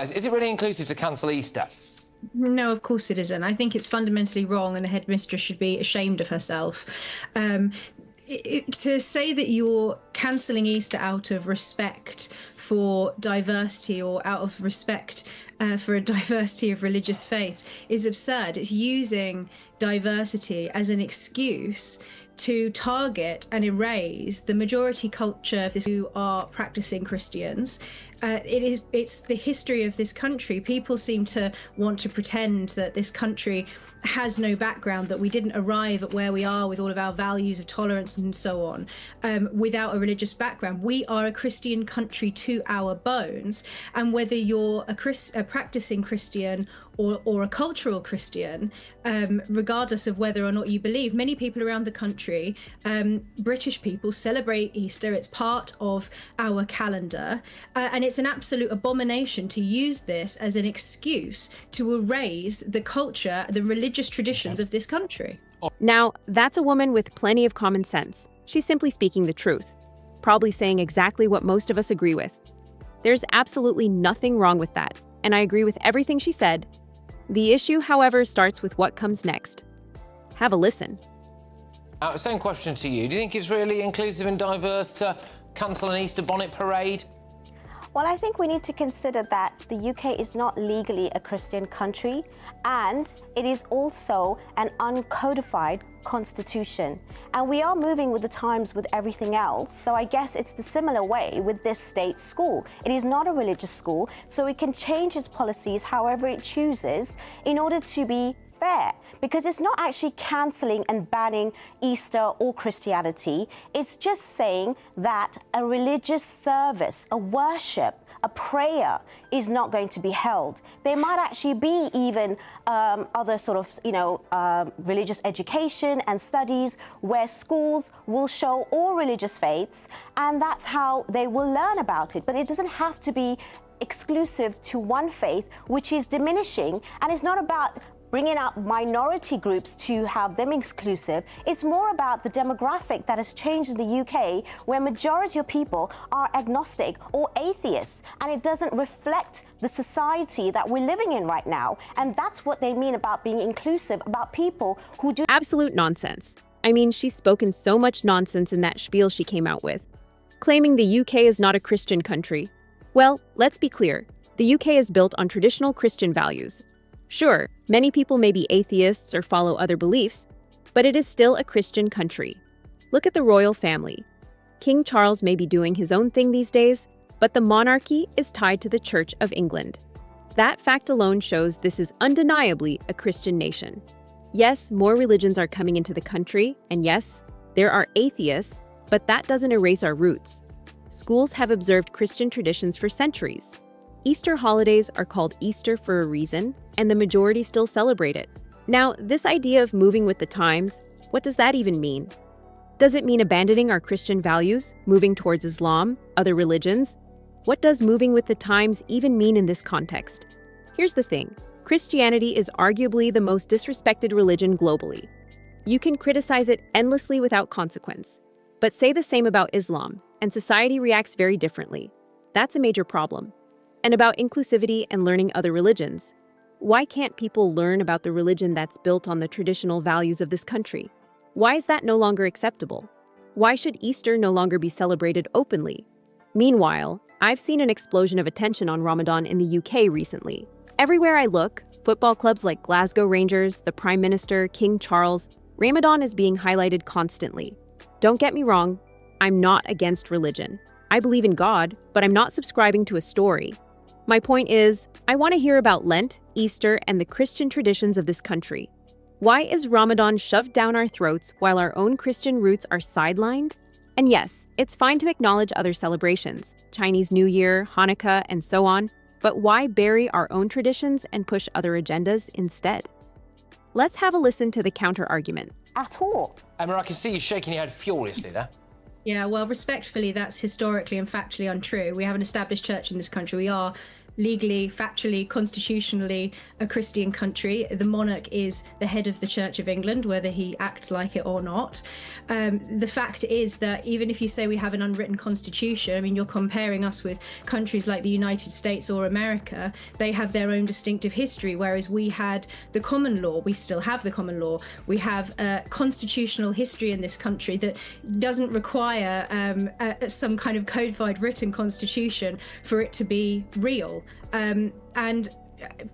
Is it really inclusive to cancel Easter? No, of course it isn't. I think it's fundamentally wrong, and the headmistress should be ashamed of herself. Um, to say that you're cancelling Easter out of respect for diversity or out of respect for a diversity of religious faiths is absurd. It's using diversity as an excuse to target and erase the majority culture of this who are practicing Christians. It's the history of this country. People seem to want to pretend that this country has no background, that we didn't arrive at where we are with all of our values of tolerance and so on without a religious background. We are a Christian country to our bones, and whether you're a practicing Christian or a cultural Christian, regardless of whether or not you believe, many people around the country, British people, celebrate Easter. It's part of our calendar, and it's an absolute abomination to use this as an excuse to erase the culture, the religious traditions of this country. Now, that's a woman with plenty of common sense. She's simply speaking the truth, probably saying exactly what most of us agree with. There's absolutely nothing wrong with that, and I agree with everything she said. The issue, however, starts with what comes next. Have a listen. Same question to you. Do you think it's really inclusive and diverse to cancel an Easter bonnet parade? Well, I think we need to consider that the UK is not legally a Christian country, and it is also an uncodified constitution. And we are moving with the times with everything else. So I guess it's the similar way with this state school. It is not a religious school, so it can change its policies however it chooses in order to be fair, because it's not actually cancelling and banning Easter or Christianity. It's just saying that a religious service, a worship, a prayer is not going to be held. There might actually be even other sort of, religious education and studies where schools will show all religious faiths, and that's how they will learn about it. But it doesn't have to be exclusive to one faith, which is diminishing, and it's not about bringing up minority groups to have them exclusive. It's more about the demographic that has changed in the UK, where majority of people are agnostic or atheists, and it doesn't reflect the society that we're living in right now. And that's what they mean about being inclusive, about people who do absolute nonsense. I mean, she's spoken so much nonsense in that spiel she came out with, claiming the UK is not a Christian country. Well, let's be clear. The UK is built on traditional Christian values. Sure, many people may be atheists or follow other beliefs, but it is still a Christian country. Look at the royal family. King Charles may be doing his own thing these days, but the monarchy is tied to the Church of England. That fact alone shows this is undeniably a Christian nation. Yes, more religions are coming into the country, and yes, there are atheists, but that doesn't erase our roots. Schools have observed Christian traditions for centuries. Easter holidays are called Easter for a reason, and the majority still celebrate it. Now, this idea of moving with the times, what does that even mean? Does it mean abandoning our Christian values, moving towards Islam, other religions? What does moving with the times even mean in this context? Here's the thing. Christianity is arguably the most disrespected religion globally. You can criticize it endlessly without consequence. But say the same about Islam, and society reacts very differently. That's a major problem. And about inclusivity and learning other religions. Why can't people learn about the religion that's built on the traditional values of this country? Why is that no longer acceptable? Why should Easter no longer be celebrated openly? Meanwhile, I've seen an explosion of attention on Ramadan in the UK recently. Everywhere I look, football clubs like Glasgow Rangers, the Prime Minister, King Charles, Ramadan is being highlighted constantly. Don't get me wrong, I'm not against religion. I believe in God, but I'm not subscribing to a story. My point is, I want to hear about Lent, Easter, and the Christian traditions of this country. Why is Ramadan shoved down our throats while our own Christian roots are sidelined? And yes, it's fine to acknowledge other celebrations, Chinese New Year, Hanukkah, and so on, but why bury our own traditions and push other agendas instead? Let's have a listen to the counter-argument. at all. Emma, I can see you shaking your head furiously there. Yeah, well, respectfully, that's historically and factually untrue. We have an established church in this country. We are legally, factually, constitutionally a Christian country. The monarch is the head of the Church of England, whether he acts like it or not. The fact is that even if you say we have an unwritten constitution, I mean, you're comparing us with countries like the United States or America. They have their own distinctive history, whereas we had the common law. We still have the common law. We have a constitutional history in this country that doesn't require some kind of codified written constitution for it to be real. And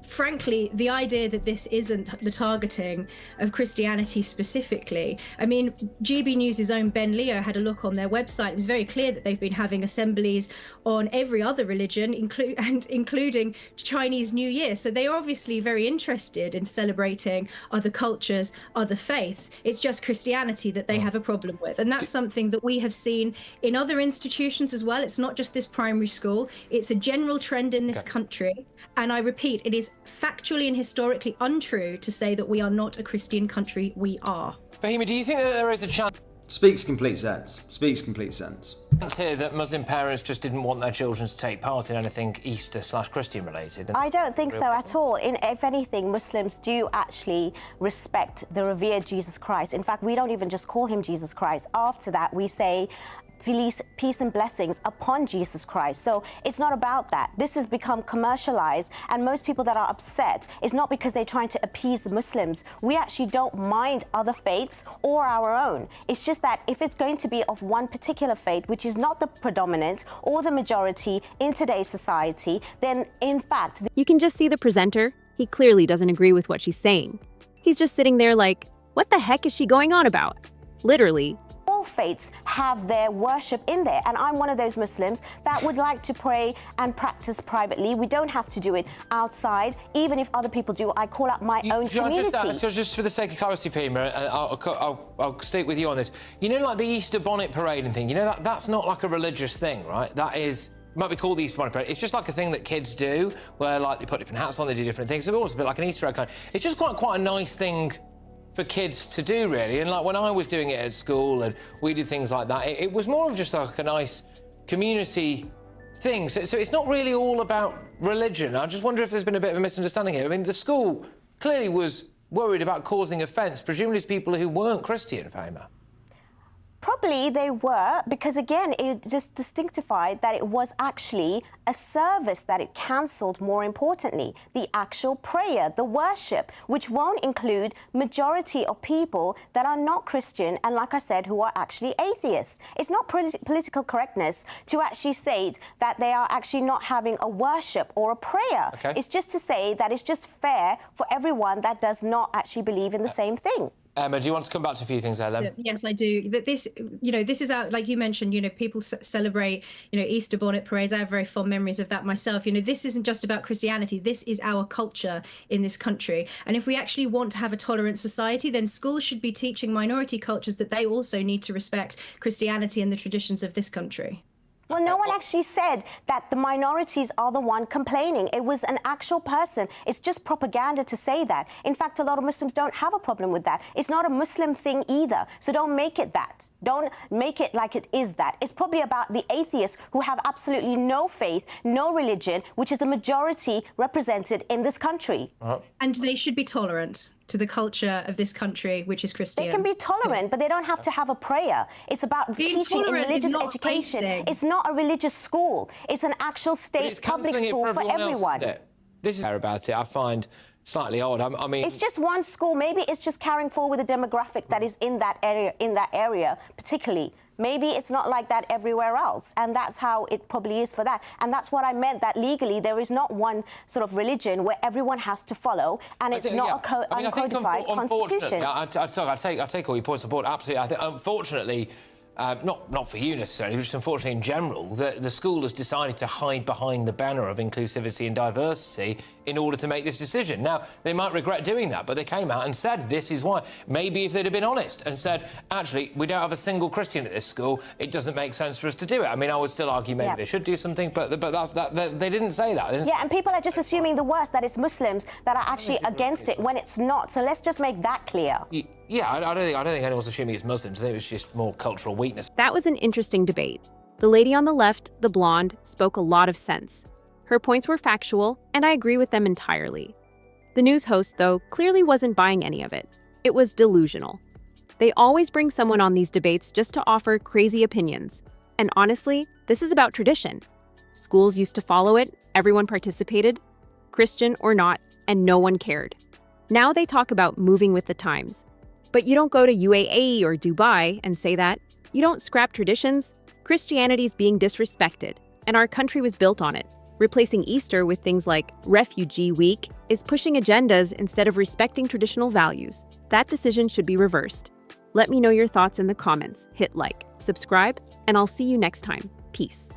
frankly, the idea that this isn't the targeting of Christianity specifically, I mean, GB News' own Ben Leo had a look on their website. It was very clear that they've been having assemblies on every other religion, including Chinese New Year. So they are obviously very interested in celebrating other cultures, other faiths. It's just Christianity that they have a problem with. And that's something that we have seen in other institutions as well. It's not just this primary school. It's a general trend in this country. And I repeat, it is factually and historically untrue to say that we are not a Christian country. We are. Fahima, do you think that there is a chance Speaks complete sense. Speaks complete sense. here that Muslim parents just didn't want their children to take part in anything Easter/Christian related? I don't think so at all. If anything, Muslims do actually respect the revered Jesus Christ. In fact, we don't even just call him Jesus Christ. After that, we say, peace and blessings upon Jesus Christ. So it's not about that. This has become commercialized, and most people that are upset is not because they're trying to appease the Muslims. We actually don't mind other faiths or our own. It's just that if it's going to be of one particular faith, which is not the predominant or the majority in today's society, then in fact... You can just see the presenter. He clearly doesn't agree with what she's saying. He's just sitting there like, what the heck is she going on about? Literally. All faiths have their worship in there, and I'm one of those Muslims that would like to pray and practice privately. We don't have to do it outside. Even if other people do, I call out my own community. Just for the sake of clarity, Fahima, I'll stick with you on this. You know, like the Easter bonnet parade and thing, you know, that's not like a religious thing, right? That is... might be called the Easter bonnet parade. It's just like a thing that kids do, where like they put different hats on, they do different things. It's almost a bit like an Easter egg kind. It's just quite a nice thing for kids to do, really. And like when I was doing it at school and we did things like that, it was more of just like a nice community thing. So it's not really all about religion. I just wonder if there's been a bit of a misunderstanding here. I mean, the school clearly was worried about causing offence, presumably to people who weren't Christian, Fahima. Probably they were, because again, it just distinctified that it was actually a service that it cancelled, more importantly, the actual prayer, the worship, which won't include majority of people that are not Christian and, like I said, who are actually atheists. It's not political correctness to actually say that they are actually not having a worship or a prayer. Okay. It's just to say that it's just fair for everyone that does not actually believe in the same thing. Emma, do you want to come back to a few things there then? Yes, I do. That this, this is out, like you mentioned, people celebrate, Easter bonnet parades. I have very fond memories of that myself. This isn't just about Christianity. This is our culture in this country. And if we actually want to have a tolerant society, then schools should be teaching minority cultures that they also need to respect Christianity and the traditions of this country. Well, no one actually said that the minorities are the one complaining. It was an actual person. It's just propaganda to say that. In fact, a lot of Muslims don't have a problem with that. It's not a Muslim thing either. So don't make it that. Don't make it like it is that. It's probably about the atheists who have absolutely no faith, no religion, which is the majority represented in this country. And they should be tolerant to the culture of this country, which is Christian. They can be tolerant, but they don't have to have a prayer. It's about Being teaching in religious education. It's not a religious school. It's an actual state public school for everyone. This is about it. I find slightly odd. I mean, it's just one school. Maybe it's just carrying forward the demographic that is in that area, particularly. Maybe it's not like that everywhere else, and that's how it probably is for that. And that's what I meant, that legally there is not one sort of religion where everyone has to follow, and it's not a uncodified constitution. I take all your points on board, absolutely. I think, unfortunately, not for you necessarily, but just unfortunately in general, the school has decided to hide behind the banner of inclusivity and diversity in order to make this decision. Now, they might regret doing that, but they came out and said this is why. Maybe if they'd have been honest and said, actually, we don't have a single Christian at this school, it doesn't make sense for us to do it. I mean, I would still argue maybe they should do something, but they didn't say that. And people are just assuming the worst, that it's Muslims that are actually against it when it's not. So let's just make that clear. Yeah, I don't think anyone's assuming it's Muslims. I think it was just more cultural weakness. That was an interesting debate. The lady on the left, the blonde, spoke a lot of sense. Her points were factual, and I agree with them entirely. The news host, though, clearly wasn't buying any of it. It was delusional. They always bring someone on these debates just to offer crazy opinions. And honestly, this is about tradition. Schools used to follow it, everyone participated, Christian or not, and no one cared. Now they talk about moving with the times. But you don't go to UAE or Dubai and say that. You don't scrap traditions. Christianity's being disrespected, and our country was built on it. Replacing Easter with things like Refugee Week is pushing agendas instead of respecting traditional values. That decision should be reversed. Let me know your thoughts in the comments. Hit like, subscribe, and I'll see you next time. Peace.